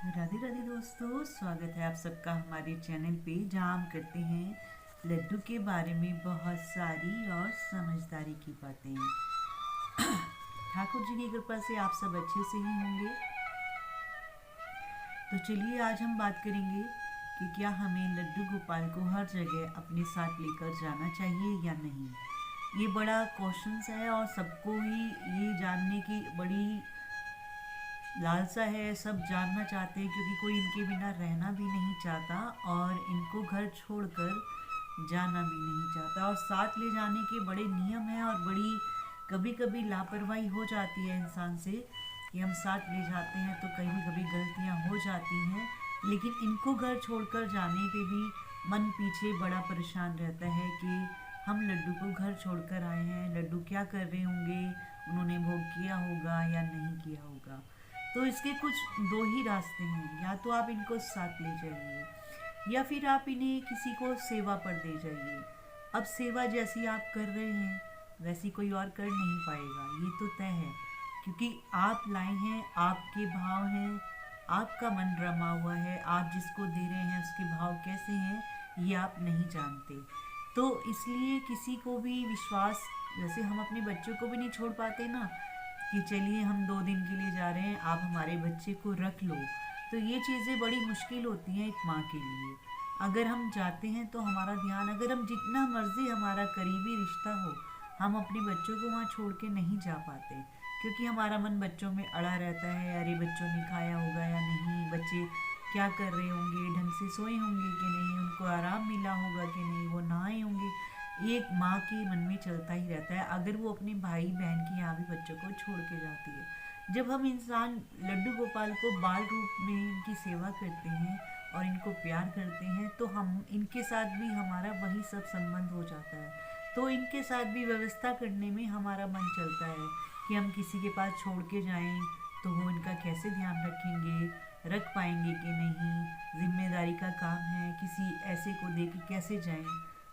राधे राधे दोस्तों, स्वागत है आप सबका हमारे चैनल पे, जहाँ हम करते हैं लड्डू के बारे में बहुत सारी और समझदारी की बातें। ठाकुर जी की कृपा से आप सब अच्छे से ही होंगे। तो चलिए आज हम बात करेंगे कि क्या हमें लड्डू गोपाल को हर जगह अपने साथ लेकर जाना चाहिए या नहीं। ये बड़ा क्वेश्चन है और सबको ही ये जानने की बड़ी लालसा है। सब जानना चाहते हैं क्योंकि कोई इनके बिना रहना भी नहीं चाहता और इनको घर छोड़कर जाना भी नहीं चाहता। और साथ ले जाने के बड़े नियम हैं और बड़ी कभी कभी लापरवाही हो जाती है इंसान से कि हम साथ ले जाते हैं तो कभी कभी गलतियां हो जाती हैं। लेकिन इनको घर छोड़कर जाने पे भी मन पीछे बड़ा परेशान रहता है कि हम लड्डू को घर छोड़कर आए हैं, लड्डू क्या कर रहे होंगे, उन्होंने भोग किया होगा या नहीं किया होगा। तो इसके कुछ दो ही रास्ते हैं, या तो आप इनको साथ ले जाइए या फिर आप इन्हें किसी को सेवा पर दे जाइए। अब सेवा जैसी आप कर रहे हैं वैसी कोई और कर नहीं पाएगा, ये तो तय है। क्योंकि आप लाए हैं, आपके भाव हैं, आपका मन रमा हुआ है, आप जिसको दे रहे हैं उसके भाव कैसे हैं ये आप नहीं जानते। तो इसलिए किसी को भी विश्वास, जैसे हम अपने बच्चों को भी नहीं छोड़ पाते ना कि चलिए हम 2 दिन के लिए जा रहे हैं, आप हमारे बच्चे को रख लो। तो ये चीज़ें बड़ी मुश्किल होती हैं एक माँ के लिए। अगर हम जाते हैं तो हमारा ध्यान, अगर हम जितना मर्जी हमारा करीबी रिश्ता हो, हम अपने बच्चों को वहाँ छोड़ के नहीं जा पाते क्योंकि हमारा मन बच्चों में अड़ा रहता है। अरे बच्चों ने खाया होगा या नहीं, बच्चे क्या कर रहे होंगे, ढंग से सोए होंगे कि नहीं, उनको आराम मिला होगा कि नहीं, वो नहाए होंगे। एक माँ के मन में चलता ही रहता है अगर वो अपने भाई बहन के यहाँ भी बच्चों को छोड़ के जाती है। जब हम इंसान लड्डू गोपाल को बाल रूप में इनकी सेवा करते हैं और इनको प्यार करते हैं तो हम इनके साथ भी हमारा वही सब संबंध हो जाता है। तो इनके साथ भी व्यवस्था करने में हमारा मन चलता है कि हम किसी के पास छोड़ के जाएं तो वो इनका कैसे ध्यान रखेंगे, रख पाएंगे कि नहीं, जिम्मेदारी का काम है, किसी ऐसे को दे के कैसे जाएं।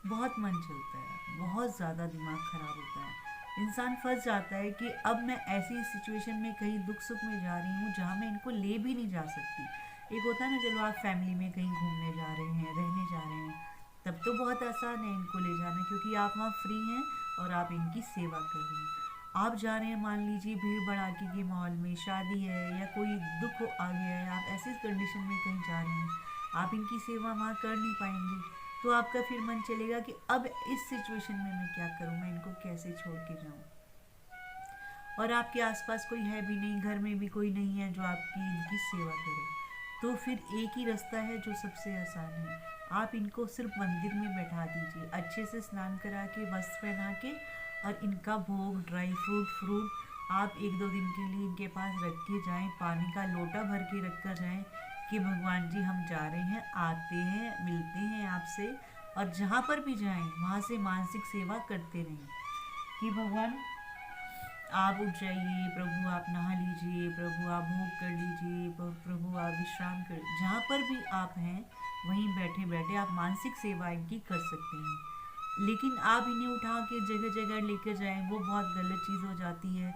बहुत मन चलता है, बहुत ज़्यादा दिमाग ख़राब होता है। इंसान फंस जाता है कि अब मैं ऐसी सिचुएशन में कहीं दुख सुख में जा रही हूँ जहाँ मैं इनको ले भी नहीं जा सकती। एक होता है ना, चलो आप फैमिली में कहीं घूमने जा रहे हैं, रहने जा रहे हैं, तब तो बहुत आसान है इनको ले जाना क्योंकि आप वहाँ फ्री हैं और आप इनकी सेवा कर रहे हैं। आप जा रहे हैं, मान लीजिए भीड़ भड़ाके के माहौल में, शादी है या कोई दुख आ गया है, आप ऐसी कंडीशन में कहीं जा रहे हैं, आप इनकी सेवा वहाँ कर नहीं पाएंगे। तो आपका फिर मन चलेगा कि अब इस सिचुएशन में मैं क्या करूं, मैं इनको कैसे छोड़ के जाऊं। और आपके आसपास कोई है भी नहीं, घर में भी कोई नहीं है जो आपकी इनकी सेवा करे। तो फिर एक ही रास्ता है जो सबसे आसान है, आप इनको सिर्फ मंदिर में बैठा दीजिए, अच्छे से स्नान करा के, वस्त्र पहना के, और इनका भोग, ड्राई फ्रूट, फ्रूट आप 1-2 दिन के लिए इनके पास रख के जाएं, पानी का लोटा भर के रख कर जाएं कि भगवान जी हम जा रहे हैं, आते हैं, मिलते हैं आपसे। और जहाँ पर भी जाएं वहाँ से मानसिक सेवा करते रहें कि भगवान आप उठ जाइए, प्रभु आप नहा लीजिए, प्रभु आप भोग कर लीजिए, प्रभु आप विश्राम कर। जहाँ पर भी आप हैं वहीं बैठे बैठे आप मानसिक सेवा इनकी कर सकते हैं। लेकिन आप इन्हें उठा के जगह जगह लेकर जाएं वो बहुत गलत चीज़ हो जाती है।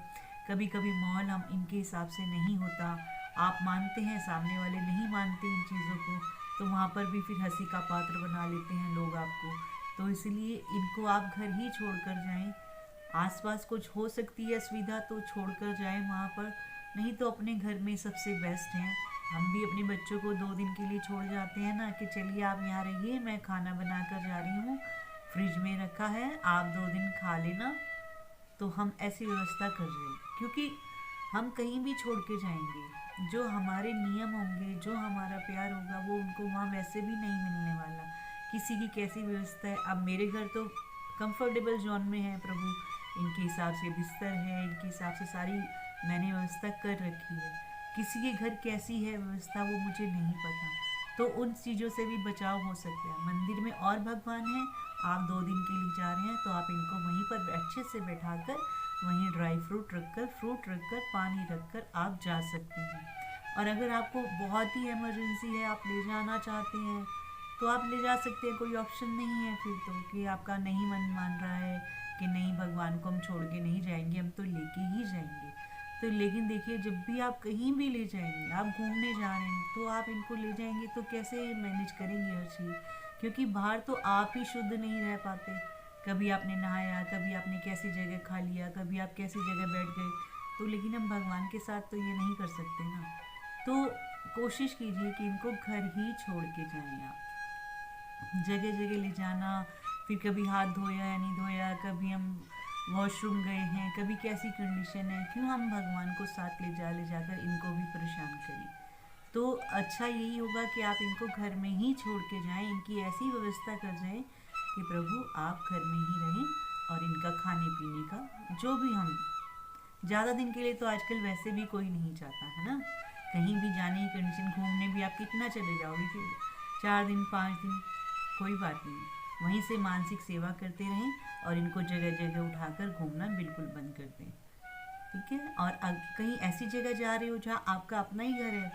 कभी कभी माहौल हम इनके हिसाब से नहीं होता, आप मानते हैं, सामने वाले नहीं मानते इन चीज़ों को, तो वहाँ पर भी फिर हंसी का पात्र बना लेते हैं लोग आपको। तो इसलिए इनको आप घर ही छोड़ कर जाएं। आसपास कुछ हो सकती है सुविधा तो छोड़कर जाएं वहाँ पर, नहीं तो अपने घर में सबसे बेस्ट हैं। हम भी अपने बच्चों को 2 दिन के लिए छोड़ जाते हैं ना कि चलिए आप यहाँ रहिए, मैं खाना बना कर जा रही हूँ, फ्रिज में रखा है, आप 2 दिन खा लेना। तो हम ऐसी व्यवस्था कर रहे हैं क्योंकि हम कहीं भी छोड़ के जाएंगे, जो हमारे नियम होंगे, जो हमारा प्यार होगा वो उनको वहाँ वैसे भी नहीं मिलने वाला। किसी की कैसी व्यवस्था है, अब मेरे घर तो कंफर्टेबल जोन में है प्रभु, इनके हिसाब से बिस्तर है, इनके हिसाब से सारी मैंने व्यवस्था कर रखी है। किसी के घर कैसी है व्यवस्था वो मुझे नहीं पता, तो उन चीज़ों से भी बचाव हो सकता है। मंदिर में और भगवान हैं, आप 2 दिन के लिए जा रहे हैं तो आप इनको वहीं पर अच्छे से बैठा कर, वहीं ड्राई फ्रूट रखकर, फ्रूट रखकर, पानी रखकर आप जा सकते हैं। और अगर आपको बहुत ही इमरजेंसी है, आप ले जाना चाहते हैं तो आप ले जा सकते हैं, कोई ऑप्शन नहीं है फिर तो कि आपका नहीं मन मान रहा है कि नहीं भगवान को हम छोड़ के नहीं जाएंगे, हम तो लेके ही जाएंगे। तो लेकिन देखिए, जब भी आप कहीं भी ले जाएंगे, आप घूमने जा रहे हैं तो आप इनको ले जाएंगे तो कैसे मैनेज करेंगे हर चीज़, क्योंकि बाहर तो आप ही शुद्ध नहीं रह पाते। कभी आपने नहाया, कभी आपने कैसी जगह खा लिया, कभी आप कैसी जगह बैठ गए, तो लेकिन हम भगवान के साथ तो ये नहीं कर सकते ना। तो कोशिश कीजिए कि इनको घर ही छोड़ के जाएं आप। जगह जगह ले जाना, फिर कभी हाथ धोया या नहीं धोया, कभी हम वॉशरूम गए हैं, कभी कैसी कंडीशन है, क्यों हम भगवान को साथ ले जाकर इनको भी परेशान करें। तो अच्छा यही होगा कि आप इनको घर में ही छोड़ के जाएं, इनकी ऐसी व्यवस्था कर जाएं कि प्रभु आप घर में ही रहें, और इनका खाने पीने का जो भी हम ज़्यादा दिन के लिए तो आजकल वैसे भी कोई नहीं चाहता है ना, कहीं भी जाने की कंडीशन, घूमने भी आप कितना चले जाओगे कि 4 दिन 5 दिन, कोई बात नहीं, वहीं से मानसिक सेवा करते रहें और इनको जगह जगह उठाकर घूमना बिल्कुल बंद कर दें। ठीक है। और कहीं ऐसी जगह जा रहे हो जहाँ आपका अपना ही घर है,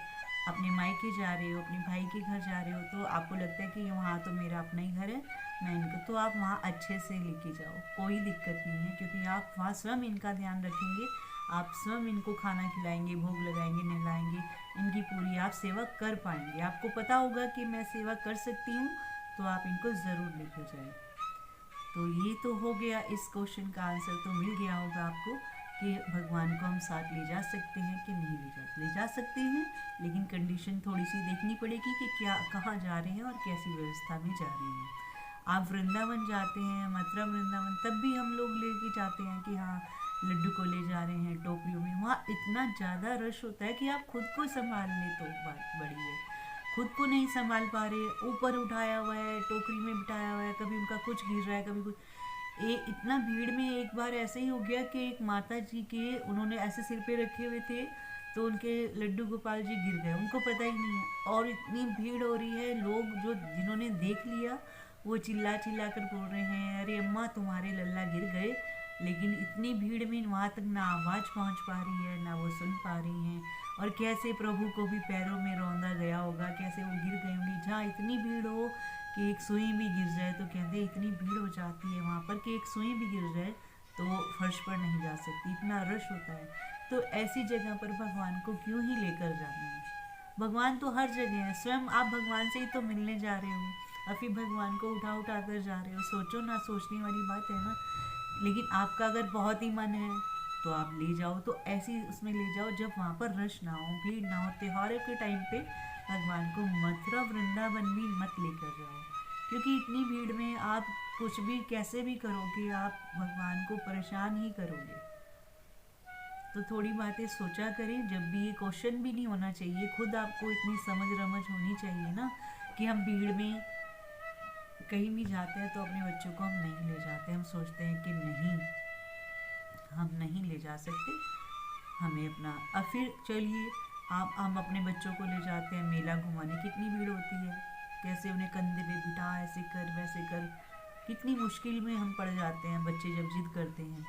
अपने मायके जा रहे हो, अपने भाई के घर जा रहे हो, तो आपको लगता है कि वहाँ तो मेरा अपना ही घर है, मैं इनको, तो आप वहाँ अच्छे से लेके जाओ, कोई दिक्कत नहीं है, क्योंकि आप वहाँ स्वयं इनका ध्यान रखेंगे, आप स्वयं इनको खाना खिलाएंगे, भोग लगाएंगे, नहलाएंगे, इनकी पूरी आप सेवा कर पाएंगे। आपको पता होगा कि मैं सेवा कर सकती हूँ, तो आप इनको ज़रूर लेके जाएं। तो ये तो हो गया, इस क्वेश्चन का आंसर तो मिल गया होगा आपको कि भगवान को हम साथ ले जा सकते हैं कि नहीं ले जा सकते हैं, लेकिन कंडीशन थोड़ी सी देखनी पड़ेगी कि क्या कहाँ जा रहे हैं और कैसी व्यवस्था में जा रहे हैं। आप वृंदावन जाते हैं, मथुरा वृंदावन, तब भी हम लोग लेके जाते हैं कि हाँ लड्डू को ले जा रहे हैं टोकरियों में, वहाँ इतना ज़्यादा रश होता है कि आप खुद को संभाल लें तो बात बड़ी है, खुद को नहीं संभाल पा रहे, ऊपर उठाया हुआ है, टोकरी में बिठाया हुआ है, कभी उनका कुछ गिर रहा है, कभी कुछ, इतना भीड़ में एक बार ऐसे ही हो गया कि एक माता जी के उन्होंने ऐसे सिर पे रखे हुए थे, तो उनके लड्डू गोपाल जी गिर गए, उनको पता ही नहीं है, और इतनी भीड़ हो रही है, लोग जो जिन्होंने देख लिया वो चिल्ला चिल्ला कर बोल रहे हैं अरे अम्मा तुम्हारे लल्ला गिर गए, लेकिन इतनी भीड़ में वहाँ तक ना आवाज़ पहुँच पा रही है, ना वो सुन पा रही हैं, और कैसे प्रभु को भी पैरों में रौंदा गया होगा, कैसे वो गिर गई होंगी, जहाँ इतनी भीड़ हो कि एक सुई भी गिर जाए, तो कहते हैं इतनी भीड़ हो जाती है वहाँ पर कि एक सुई भी गिर जाए तो वो फर्श पर नहीं जा सकती, इतना रश होता है। तो ऐसी जगह पर भगवान को क्यों ही लेकर जाना है, भगवान तो हर जगह है, स्वयं आप भगवान से ही तो मिलने जा रहे हो, और फिर भगवान को उठा उठा कर जा रहे हो, सोचो ना, सोचने वाली बात है ना। लेकिन आपका अगर बहुत ही मन है तो आप ले जाओ, तो ऐसी उसमें ले जाओ जब वहाँ पर रश ना हो, भीड़ ना हो, त्योहारों के टाइम पे भगवान को मथुरा वृंदावन भी मत लेकर जाओ, क्योंकि इतनी भीड़ में आप कुछ भी कैसे भी करोगे आप भगवान को परेशान ही करोगे। तो थोड़ी बातें सोचा करें, जब भी ये क्वेश्चन भी नहीं होना चाहिए, खुद आपको इतनी समझ रमझ होनी चाहिए ना कि हम भीड़ में कहीं भी जाते हैं तो अपने बच्चों को हम नहीं ले जाते, हम सोचते हैं कि नहीं हम नहीं ले जा सकते, हमें अपना, अब फिर चलिए आप हम अपने बच्चों को ले जाते हैं मेला घुमाने, कितनी भीड़ होती है, कैसे उन्हें कंधे पे बिठा, ऐसे कर वैसे कर, कितनी मुश्किल में हम पड़ जाते हैं बच्चे जब जिद करते हैं।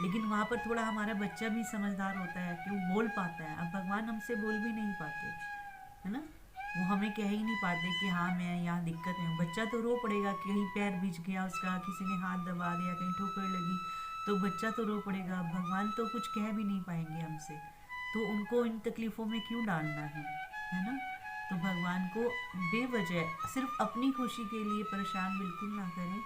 लेकिन वहाँ पर थोड़ा हमारा बच्चा भी समझदार होता है कि वो बोल पाता है, अब भगवान हमसे बोल भी नहीं पाते है ना, वो हमें कह ही नहीं पाते कि हाँ मैं यहाँ दिक्कत है, बच्चा तो रो पड़ेगा, कहीं पैर बिछ गया उसका, किसी ने हाथ दबा दिया, कहीं ठोकर लगी, तो बच्चा तो रो पड़ेगा, भगवान तो कुछ कह भी नहीं पाएंगे हमसे, तो उनको इन तकलीफ़ों में क्यों डालना है ना। तो भगवान को बेवजह सिर्फ अपनी खुशी के लिए परेशान बिल्कुल ना करें,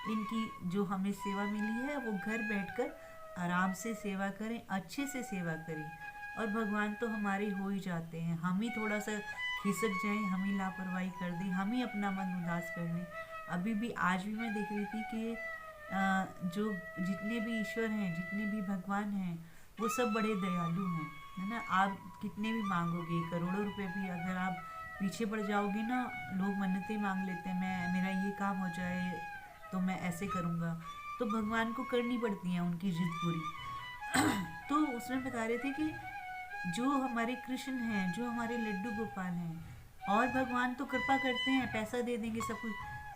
इनकी जो हमें सेवा मिली है वो घर बैठकर आराम से सेवा करें, अच्छे से सेवा करें, और भगवान तो हमारे हो ही जाते हैं, हम ही थोड़ा सा खिसक जाएं, हम ही लापरवाही कर दें, हम ही अपना मन उदास कर लें। अभी भी आज भी मैं देख रही थी कि जो जितने भी ईश्वर हैं, जितने भी भगवान हैं, वो सब बड़े दयालु हैं, है ना। आप कितने भी मांगोगे, करोड़ों रुपए भी अगर आप पीछे पड़ जाओगे ना, लोग मन्नतें मांग लेते हैं, मैं मेरा ये काम हो जाए तो मैं ऐसे करूँगा, तो भगवान को करनी पड़ती हैं उनकी जिद पूरी। तो उसमें बता रहे थे कि जो हमारे कृष्ण हैं, जो हमारे लड्डू गोपाल हैं, और भगवान तो कृपा करते हैं, पैसा दे देंगे सब कुछ,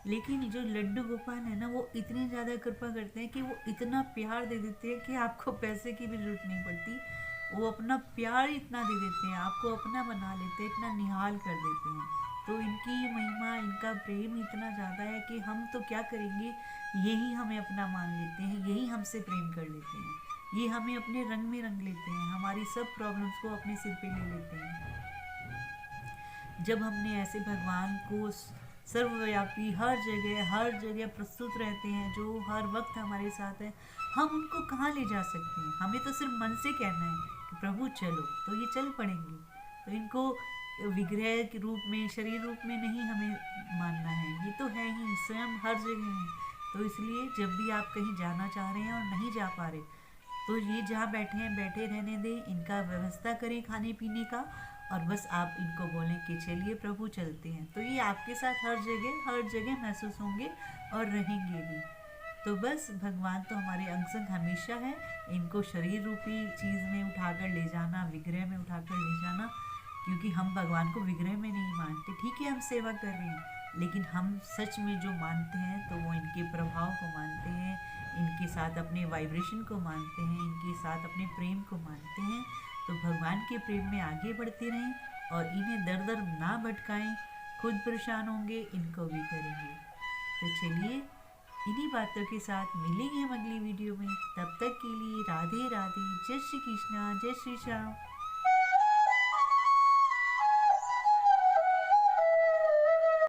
लेकिन जो लड्डू गोपाल है ना, वो इतनी ज़्यादा कृपा करते हैं कि वो इतना प्यार दे देते हैं कि आपको पैसे की भी जरूरत नहीं पड़ती, वो अपना प्यार इतना दे देते हैं, आपको अपना बना लेते हैं, इतना निहाल कर देते हैं। तो इनकी महिमा, इनका प्रेम इतना ज़्यादा है कि हम तो क्या करेंगे, यही हमें अपना मान लेते हैं, यही हमसे प्रेम कर लेते हैं। ये हमें अपने रंग में रंग लेते हैं, हमारी सब प्रॉब्लम्स को अपने सिर पे ले लेते हैं। जब हमने ऐसे भगवान को सर्वव्यापी हर जगह प्रस्तुत रहते हैं, जो हर वक्त हमारे साथ है, हम उनको कहाँ ले जा सकते हैं? हमें तो सिर्फ मन से कहना है कि प्रभु चलो, तो ये चल पड़ेंगे। तो इनको विग्रह के रूप में, शरीर रूप में नहीं हमें मानना है, ये तो है ही, स्वयं हर जगह है। तो इसलिए जब भी आप कहीं जाना चाह रहे हैं और नहीं जा पा रहे, तो ये जहाँ बैठे हैं बैठे रहने दें, इनका व्यवस्था करें खाने पीने का, और बस आप इनको बोलें कि चलिए प्रभु चलते हैं। तो ये आपके साथ हर जगह महसूस होंगे और रहेंगे भी। तो बस भगवान तो हमारे अंग संग हमेशा है, इनको शरीर रूपी चीज़ में उठाकर ले जाना, विग्रह में उठाकर ले जाना, क्योंकि हम भगवान को विग्रह में नहीं मानते। ठीक है, हम सेवा कर रहे हैं, लेकिन हम सच में जो मानते हैं तो वो इनके प्रभाव को मानते हैं, इनके साथ अपने वाइब्रेशन को मानते हैं, इनके साथ अपने प्रेम को मानते हैं। तो भगवान के प्रेम में आगे बढ़ते रहें और इन्हें दर दर ना भटकाएं। खुद परेशान होंगे, इनको भी करेंगे। तो चलिए, इन्हीं बातों के साथ मिलेंगे हम अगली वीडियो में। तब तक के लिए राधे राधे, जय श्री कृष्णा, जय श्री श्याम।